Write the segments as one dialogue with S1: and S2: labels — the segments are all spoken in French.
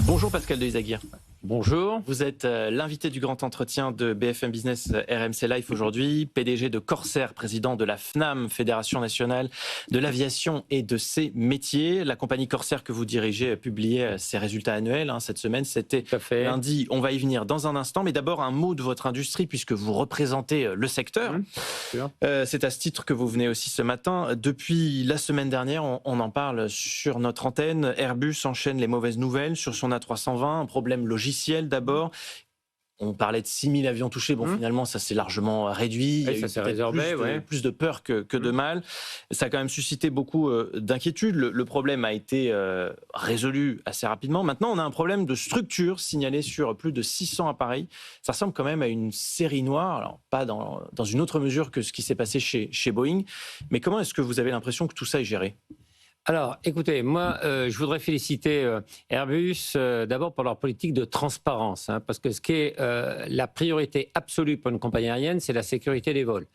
S1: Bonjour Pascal de Izaguirre.
S2: Bonjour.
S1: Vous êtes l'invité du grand entretien de BFM Business RMC Life aujourd'hui, PDG de Corsair, président de la FNAM, Fédération nationale de l'aviation et de ses métiers. La compagnie Corsair que vous dirigez publiait ses résultats annuels cette semaine, c'était lundi. On va y venir dans un instant, mais d'abord un mot de votre industrie puisque vous représentez le secteur. C'est à ce titre que vous venez aussi ce matin. Depuis la semaine dernière, on en parle sur notre antenne. Airbus enchaîne les mauvaises nouvelles sur son A320, un problème logiciel d'abord. On parlait de 6000 avions touchés. Bon, finalement, ça s'est largement réduit.
S2: Oui, ça s'est résorbé,
S1: plus de peur que de mal. Ça a quand même suscité beaucoup d'inquiétudes. Le problème a été résolu assez rapidement. Maintenant, on a un problème de structure signalé sur plus de 600 appareils. Ça ressemble quand même à une série noire. Alors, pas dans une autre mesure que ce qui s'est passé chez Boeing. Mais comment est-ce que vous avez l'impression que tout ça est géré ?
S2: Alors, écoutez, moi, je voudrais féliciter Airbus d'abord pour leur politique de transparence, parce que ce qui est la priorité absolue pour une compagnie aérienne, c'est la sécurité des vols.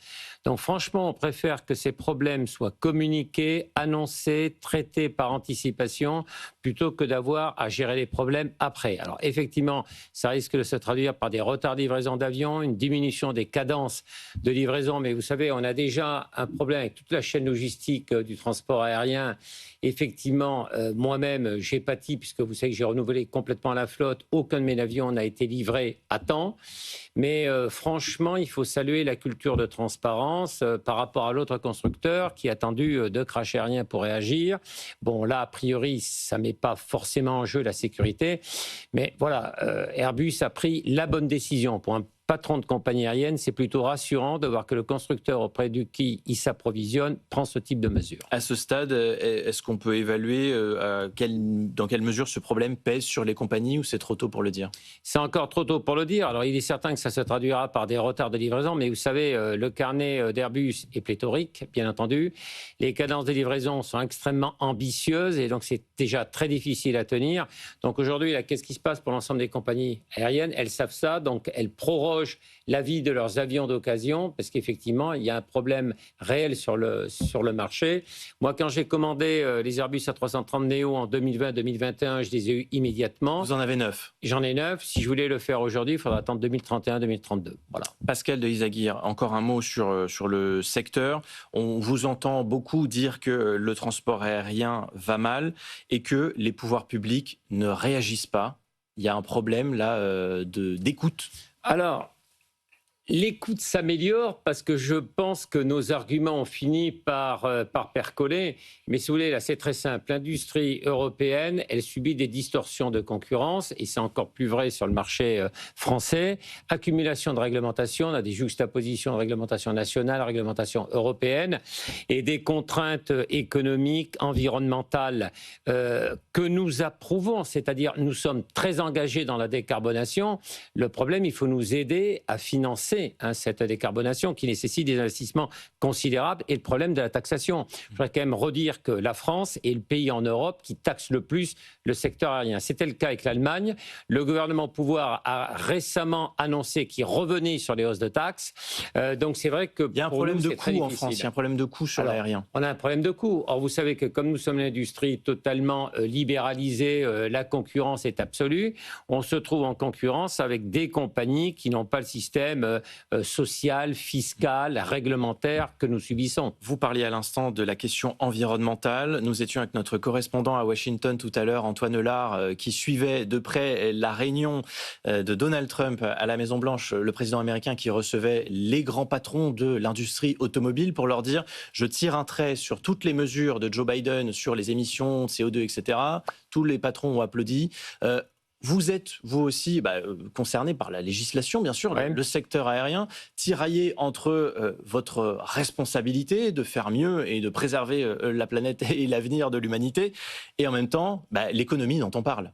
S2: Donc, franchement, on préfère que ces problèmes soient communiqués, annoncés, traités par anticipation, plutôt que d'avoir à gérer les problèmes après. Alors, effectivement, ça risque de se traduire par des retards de livraison d'avions, une diminution des cadences de livraison, mais vous savez, on a déjà un problème avec toute la chaîne logistique du transport aérien. Effectivement, moi-même, j'ai pâti, puisque vous savez que j'ai renouvelé complètement la flotte. Aucun de mes avions n'a été livré à temps. Mais franchement, il faut saluer la culture de transparence par rapport à l'autre constructeur qui a attendu de crash aérien pour réagir. Bon, là, a priori, ça ne met pas forcément en jeu la sécurité. Mais voilà, Airbus a pris la bonne décision pour un patron de compagnie aérienne. C'est plutôt rassurant de voir que le constructeur auprès de qui il s'approvisionne prend ce type de mesures.
S1: À ce stade, est-ce qu'on peut évaluer dans quelle mesure ce problème pèse sur les compagnies ou c'est trop tôt pour le dire ?
S2: C'est encore trop tôt pour le dire. Alors, il est certain que ça se traduira par des retards de livraison, mais vous savez, le carnet d'Airbus est pléthorique, bien entendu. Les cadences de livraison sont extrêmement ambitieuses et donc c'est déjà très difficile à tenir. Donc aujourd'hui, là, qu'est-ce qui se passe pour l'ensemble des compagnies aériennes ? Elles savent ça, donc elles prorogent la vie de leurs avions d'occasion, parce qu'effectivement, il y a un problème réel sur le marché. Moi, quand j'ai commandé les Airbus A330 Neo en 2020-2021, je les ai eus immédiatement.
S1: Vous en avez 9 ?
S2: J'en ai 9. Si je voulais le faire aujourd'hui, il faudra attendre 2031-2032. Voilà.
S1: Pascal de Izaguirre, encore un mot sur le secteur. On vous entend beaucoup dire que le transport aérien va mal et que les pouvoirs publics ne réagissent pas. Il y a un problème là d'écoute.
S2: Alors, l'écoute s'améliore parce que je pense que nos arguments ont fini par percoler. Mais si vous voulez, là, c'est très simple. L'industrie européenne, elle subit des distorsions de concurrence et c'est encore plus vrai sur le marché français. Accumulation de réglementation, on a des juxtapositions de réglementation nationale, réglementation européenne et des contraintes économiques, environnementales que nous approuvons. C'est-à-dire, nous sommes très engagés dans la décarbonation. Le problème, il faut nous aider à financer cette décarbonation qui nécessite des investissements considérables et le problème de la taxation. Je voudrais quand même redire que la France est le pays en Europe qui taxe le plus le secteur aérien. C'était le cas avec l'Allemagne. Le gouvernement au pouvoir a récemment annoncé qu'il revenait sur les hausses de taxes. Donc c'est vrai que
S1: il y a un problème de coût en France. Il y a un problème de coût sur l'aérien.
S2: On a un problème de coût. Or vous savez que comme nous sommes une industrie totalement libéralisée, la concurrence est absolue. On se trouve en concurrence avec des compagnies qui n'ont pas le système social, fiscal, réglementaire que nous subissons.
S1: Vous parliez à l'instant de la question environnementale. Nous étions avec notre correspondant à Washington tout à l'heure, Antoine Lard, qui suivait de près la réunion de Donald Trump à la Maison-Blanche, le président américain qui recevait les grands patrons de l'industrie automobile pour leur dire « je tire un trait sur toutes les mesures de Joe Biden sur les émissions de CO2, etc. » Tous les patrons ont applaudi. Vous êtes, vous aussi, concerné par la législation, bien sûr, le secteur aérien, tiraillé entre votre responsabilité de faire mieux et de préserver la planète et l'avenir de l'humanité, et en même temps, l'économie dont on parle.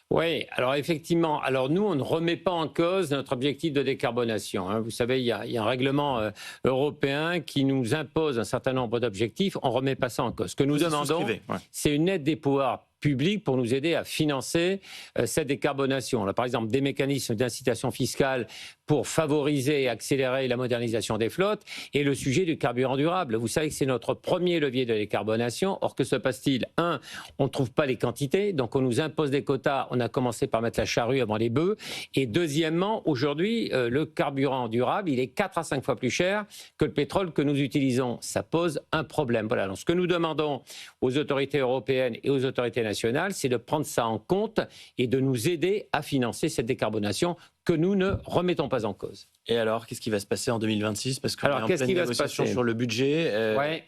S2: Oui, alors effectivement, alors nous, on ne remet pas en cause notre objectif de décarbonation. Vous savez, il y a un règlement européen qui nous impose un certain nombre d'objectifs. On ne remet pas ça en cause. Ce que nous demandons, c'est une aide des pouvoirs publics pour nous aider à financer cette décarbonation. On a par exemple des mécanismes d'incitation fiscale pour favoriser et accélérer la modernisation des flottes, et le sujet du carburant durable. Vous savez que c'est notre premier levier de décarbonation. Or, que se passe-t-il? Un, on ne trouve pas les quantités, donc on nous impose des quotas. On a commencé par mettre la charrue avant les bœufs. Et deuxièmement, aujourd'hui, le carburant durable, il est 4 à 5 fois plus cher que le pétrole que nous utilisons. Ça pose un problème. Voilà. Donc, ce que nous demandons aux autorités européennes et aux autorités nationales, c'est de prendre ça en compte et de nous aider à financer cette décarbonation que nous ne remettons pas en cause.
S1: Et alors, qu'est-ce qui va se passer en 2026? Parce qu'on est en pleine négociation sur le budget.
S2: Ouais.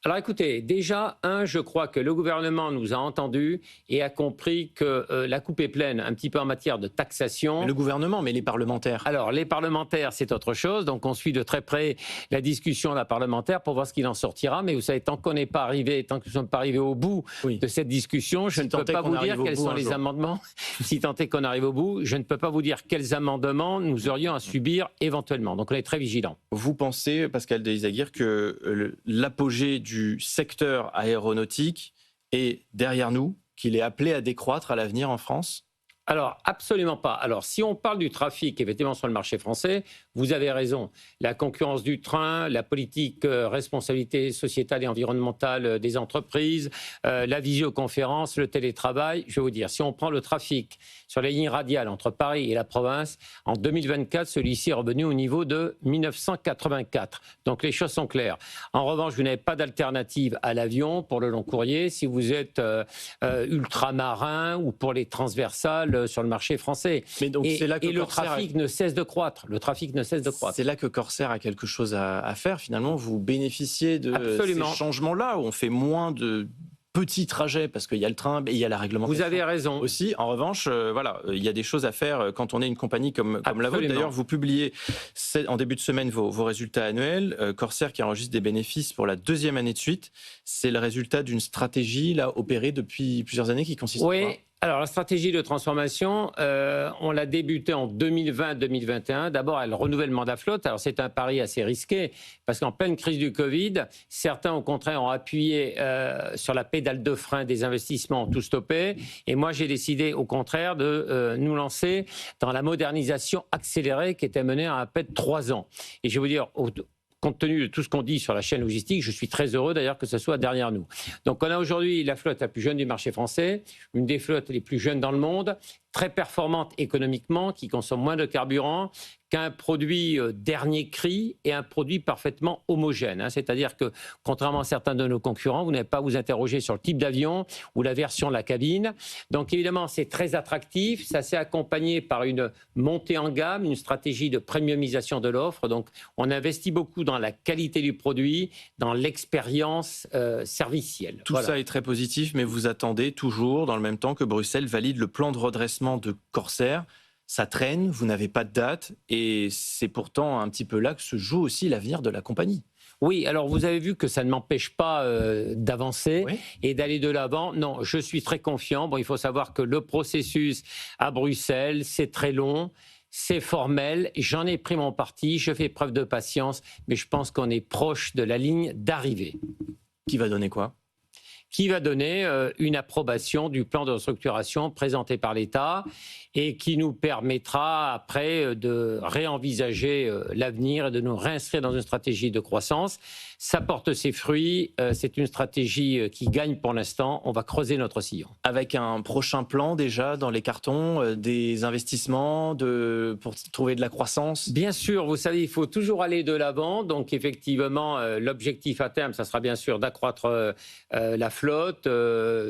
S2: Alors écoutez, déjà, je crois que le gouvernement nous a entendus et a compris que la coupe est pleine un petit peu en matière de taxation.
S1: Mais le gouvernement, mais les parlementaires?
S2: Alors les parlementaires, c'est autre chose. Donc on suit de très près la discussion d'un parlementaire pour voir ce qu'il en sortira. Mais vous savez, tant qu'on n'est pas arrivé, tant que nous ne sommes pas arrivés au bout de cette discussion, je ne peux pas vous dire quels sont les amendements. Si tant est qu'on arrive au bout, je ne peux pas vous dire quels amendements nous aurions à subir éventuellement. Donc on est très vigilants.
S1: Vous pensez, Pascal Delisagir, que l'apogée du secteur aéronautique est derrière nous, qu'il est appelé à décroître à l'avenir en France?
S2: Alors, absolument pas. Alors, si on parle du trafic, effectivement, sur le marché français, vous avez raison. La concurrence du train, la politique responsabilité sociétale et environnementale des entreprises, la visioconférence, le télétravail, je vais vous dire, si on prend le trafic sur les lignes radiales entre Paris et la province, en 2024, celui-ci est revenu au niveau de 1984. Donc, les choses sont claires. En revanche, vous n'avez pas d'alternative à l'avion pour le long courrier si vous êtes ultramarin ou pour les transversales sur le marché français. Mais donc, c'est là que le trafic ne cesse de croître. Le trafic ne cesse de croître.
S1: C'est là que Corsair a quelque chose à faire. Finalement, vous bénéficiez de ces changements-là où on fait moins de petits trajets parce qu'il y a le train et il y a la réglementation.
S2: Vous avez raison.
S1: Aussi, en revanche, voilà, il y a des choses à faire quand on est une compagnie comme la vôtre. D'ailleurs, vous publiez en début de semaine vos résultats annuels. Corsair qui enregistre des bénéfices pour la 2e année de suite. C'est le résultat d'une stratégie là opérée depuis plusieurs années qui consiste en quoi ?
S2: Alors, la stratégie de transformation, on l'a débutée en 2020-2021. D'abord, le renouvellement de la flotte. Alors, c'est un pari assez risqué parce qu'en pleine crise du Covid, certains, au contraire, ont appuyé sur la pédale de frein des investissements, ont tout stoppé. Et moi, j'ai décidé, au contraire, de nous lancer dans la modernisation accélérée qui était menée à peine 3 ans. Et je vais vous dire, compte tenu de tout ce qu'on dit sur la chaîne logistique, je suis très heureux d'ailleurs que ce soit derrière nous. Donc on a aujourd'hui la flotte la plus jeune du marché français, une des flottes les plus jeunes dans le monde, très performante économiquement, qui consomme moins de carburant qu'un produit dernier cri et un produit parfaitement homogène. C'est-à-dire que, contrairement à certains de nos concurrents, vous n'avez pas à vous interroger sur le type d'avion ou la version de la cabine. Donc évidemment, c'est très attractif. Ça s'est accompagné par une montée en gamme, une stratégie de premiumisation de l'offre. Donc on investit beaucoup dans la qualité du produit, dans l'expérience servicielle.
S1: Tout ça est très positif, mais vous attendez toujours, dans le même temps, que Bruxelles valide le plan de redressement de Corsair. Ça traîne, vous n'avez pas de date, et c'est pourtant un petit peu là que se joue aussi l'avenir de la compagnie.
S2: Oui, alors vous avez vu que ça ne m'empêche pas d'avancer et d'aller de l'avant. Non, je suis très confiant. Bon, il faut savoir que le processus à Bruxelles, c'est très long. C'est formel, j'en ai pris mon parti, je fais preuve de patience, mais je pense qu'on est proche de la ligne d'arrivée.
S1: Qui va donner quoi ?
S2: Qui va donner une approbation du plan de restructuration présenté par l'État et qui nous permettra après de réenvisager l'avenir et de nous réinscrire dans une stratégie de croissance. Ça porte ses fruits, c'est une stratégie qui gagne pour l'instant, on va creuser notre sillon.
S1: Avec un prochain plan déjà dans les cartons, des investissements pour trouver de la croissance?
S2: Bien sûr, vous savez, il faut toujours aller de l'avant, donc effectivement l'objectif à terme, ça sera bien sûr d'accroître la flotte.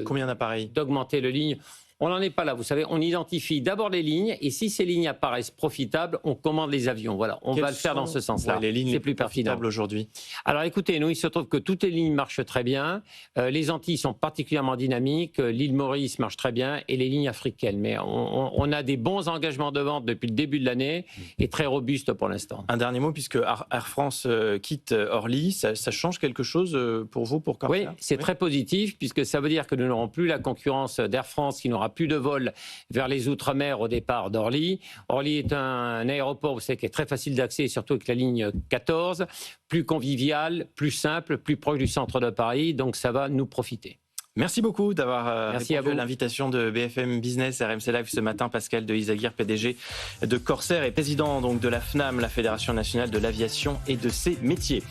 S1: Combien d'appareils?
S2: D'augmenter les lignes. On n'en est pas là, vous savez, on identifie d'abord les lignes et si ces lignes apparaissent profitables, on commande les avions. Voilà, on va le faire dans ce sens-là.
S1: Les lignes
S2: c'est plus
S1: profitables aujourd'hui.
S2: Alors écoutez, nous, il se trouve que toutes les lignes marchent très bien. Les Antilles sont particulièrement dynamiques. L'île Maurice marche très bien et les lignes africaines. Mais on a des bons engagements de vente depuis le début de l'année et très robustes pour l'instant.
S1: Un dernier mot, puisque Air France quitte Orly, ça change quelque chose pour vous, pour Corsair?
S2: Oui, c'est très positif puisque ça veut dire que nous n'aurons plus la concurrence d'Air France qui n'aura plus de vols vers les Outre-mer au départ d'Orly. Orly est un aéroport, vous savez, qui est très facile d'accès, surtout avec la ligne 14, plus convivial, plus simple, plus proche du centre de Paris, donc ça va nous profiter.
S1: Merci beaucoup d'avoir
S2: Merci à
S1: répondu à
S2: vous.
S1: l'invitation de BFM Business RMC Live ce matin. Pascal de Izagir, PDG de Corsair et président donc de la FNAM, la Fédération nationale de l'aviation et de ses métiers.